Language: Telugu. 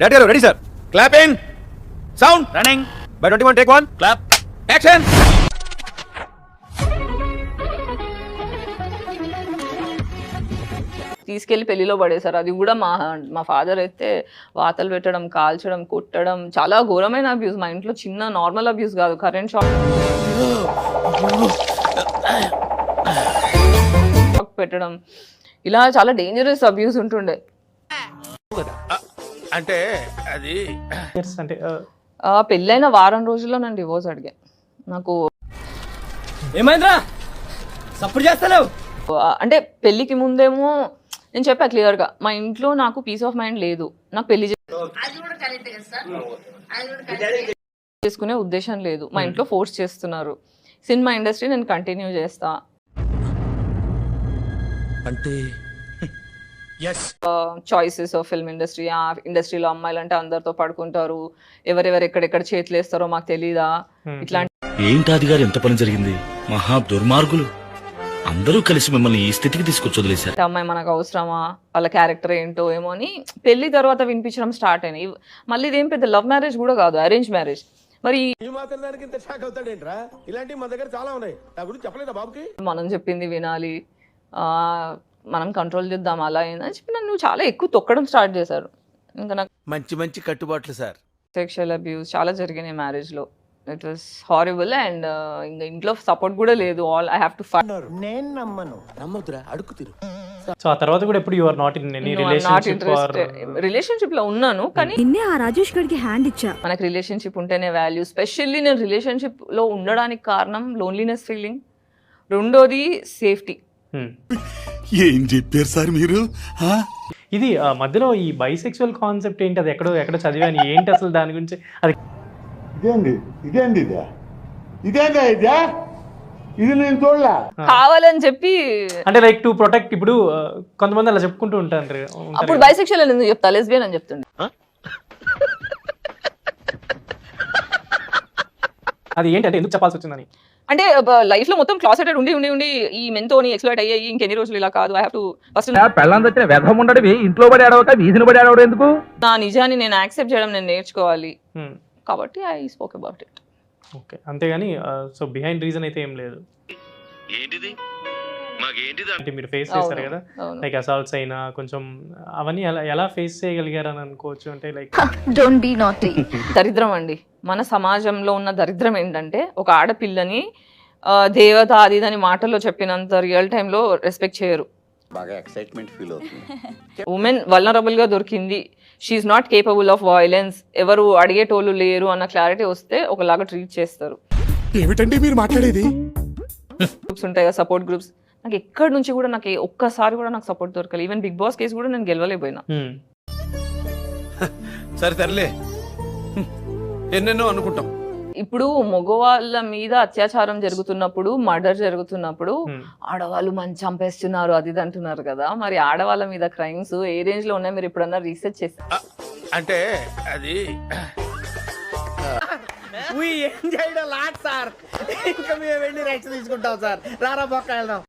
Ready, sir. Clap in. Sound. Running. By 21, take one. Clap. Action. తీసుకెళ్లి పెళ్లిలో పడేశారు. అది కూడా మా ఫాదర్ అయితే వాతలు పెట్టడం, కాల్చడం, కొట్టడం, చాలా ఘోరమైన అబ్యూస్. మా ఇంట్లో చిన్న నార్మల్ అబ్యూస్ కాదు, కరెంట్ షాక్ పెట్టడం, ఇలా చాలా డేంజరస్ అబ్యూస్ ఉంటుండే. అంటే అది అంటే పెళ్ళైన వారం రోజుల్లో నేను డివోర్స్ అడిగా. నాకు ఏమైందిరా సపోర్ట్ చేస్తలేవు అంటే పెళ్ళికి ముందేమో నేను చెప్పా క్లియర్గా, మా ఇంట్లో నాకు పీస్ ఆఫ్ మైండ్ లేదు, నాకు పెళ్లి చేసుకునే ఉద్దేశం లేదు, మా ఇంట్లో ఫోర్స్ చేస్తున్నారు, సినిమా ఇండస్ట్రీ నేను కంటిన్యూ చేస్తా అంటే చాయిసెస్ ఆఫ్ ఫిల్మ్ ఇండస్ట్రీ, ఆ ఇండస్ట్రీలో అమ్మాయిలు అంటే అందరితో పడుకుంటారు, ఎవరెవరు ఎక్కడెక్కడ చేతులు వేస్తారో మాకు తెలీదా, ఇట్లాంటి ఏంటాది గారు ఎంత పని జరిగింది, మహా దుర్మార్గులు అందరూ కలిసి మిమ్మల్ని ఈ స్థితికి తీసుకొచ్చి వదిలేశారు. అమ్మాయి మనకు అవసరమా, వాళ్ళ క్యారెక్టర్ ఏంటో ఏమో అని పెళ్లి తర్వాత వినిపించడం స్టార్ట్ అయినాయి. మళ్ళీ ఇదేం పెద్ద లవ్ మ్యారేజ్ కూడా కాదు, అరేంజ్ మ్యారేజ్. మరి మనం చెప్పింది వినాలి, మనం కంట్రోల్ చేద్దాం అలా అని చెప్పి నన్ను చాలా ఎక్కువ తొక్కడం స్టార్ట్ చేశారు. ఇంకా నాకు మంచి కట్టుబాట్లు సార్. సెక్షువల్ అబ్యూస్ చాలా జరిగినాయి మ్యారేజ్ లో. It was horrible. అండ్ ఇంకా ఇంట్లో సపోర్ట్ కూడా లేదు. All I have to fight. నేను నమ్మనురా అడుగుతిరు. సో ఆ తర్వాత కూడా ఎప్పుడు you are not in any relationship లో ఉన్నాను, కానీ నిన్నే ఆ రాజేష్ గడికి హ్యాండ్ ఇచ్చా. మనకి రిలేషన్షిప్ ఉంటేనే వాల్యూ. స్పెషల్లీ నేను రిలేషన్షిప్ లో ఉండడానికి కారణం లోన్లీనెస్ ఫీలింగ్, రెండోది సేఫ్టీ. ఏం చెప్పారు సార్ మీరు? ఇది మధ్యలో ఈ బైసెక్చువల్ కాన్సెప్ట్ ఏంటి, అది ఎక్కడ చదివాను ఏంటి అసలు దాని గురించి? అది ఇది నేను చూడలే. కావాలని చెప్పి అంటే లైక్ టు ప్రొటెక్ట్. ఇప్పుడు కొంతమంది అలా చెప్పుకుంటూ ఉంటారు. అప్పుడు బైసెక్షువల్ అని ఎందుకు చెప్తా, లెస్బియన్ అని చెప్తుండే. అది ఏంటంటే ఎందుకు చెప్పాల్సి వచ్చిందని? అంటే లైఫ్ లో మొత్తం క్లాసెటెడ్ ఉండి ఈ మెంతోని ఎక్స్ప్లాయిట్ అయ్యాయి. ఇంకెన్ని రోజులు ఇలా కాదు, ఐ హావ్ టు ఫస్ట్ ఇంట్లో పడి ఆడవక వీధిని పడి ఆడవడం ఎందుకు? నా నిజాన్ని నేను యాక్సెప్ట్ చేయడం నేను నేర్చుకోవాలి, కాబట్టి I spoke about it. Okay, అంతేగాని సో బిహైండ్ రీజన్ అయితే ఏం లేదు. అంటే మీరు ఫేస్ చేస్తారు కదా, లైక్ అసాల్ట్స్ అయినా కొంచెం అవన్నీ ఎలా ఫేస్ చేయగలిగారని అనుకోవచ్చు? అంటే లైక్ డోంట్ బి నాటీ. దరిద్రం అండి, మన సమాజంలో ఉన్న దరిద్రం ఏంటంటే ఒక ఆడపిల్లని దేవత అది ఇదని మాటల్లో చెప్పినంత రియల్ టైంలో రెస్పెక్ట్ చేయరు. బాగా ఎక్సైట్మెంట్ ఫీల్ అవుతుంది. ఉమెన్ వల్నరబుల్ గా దొరికింది, she's not capable of violence, ఎవరు అడిగేటోళ్ళు లేరు అన్న క్లారిటీ వస్తే ఒకలాగా ట్రీట్ చేస్తారు. ఏమిటండి మీరు మాట్లాడేది? గ్రూప్స్ ఉంటాయి కదా, సపోర్ట్ గ్రూప్స్. నాకు ఎక్కడి నుంచి కూడా నాకు ఒక్కసారి కూడా నాకు సపోర్ట్ దొరకలేదు. ఈవెన్ బిగ్ బాస్ కేసు కూడా నేను గెలవలేకపోయినా. సరే తరలే, ఎన్నెన్నో అనుకుంటాం. ఇప్పుడు మగవాళ్ళ మీద అత్యాచారం జరుగుతున్నప్పుడు, మర్డర్ జరుగుతున్నప్పుడు ఆడవాళ్ళు మంచి చంపేస్తున్నారు అది ఇది అంటున్నారు కదా, మరి ఆడవాళ్ళ మీద క్రైమ్స్ ఏ రేంజ్ లో ఉన్నాయి మీరు ఎప్పుడన్నా రీసెర్చ్ చేస్తారు? అంటే అది సార్ ఇంకా మేము వెళ్ళి రెక్స్ తీసుకుంటాం సార్. రారా పక్క వెళ్దాం.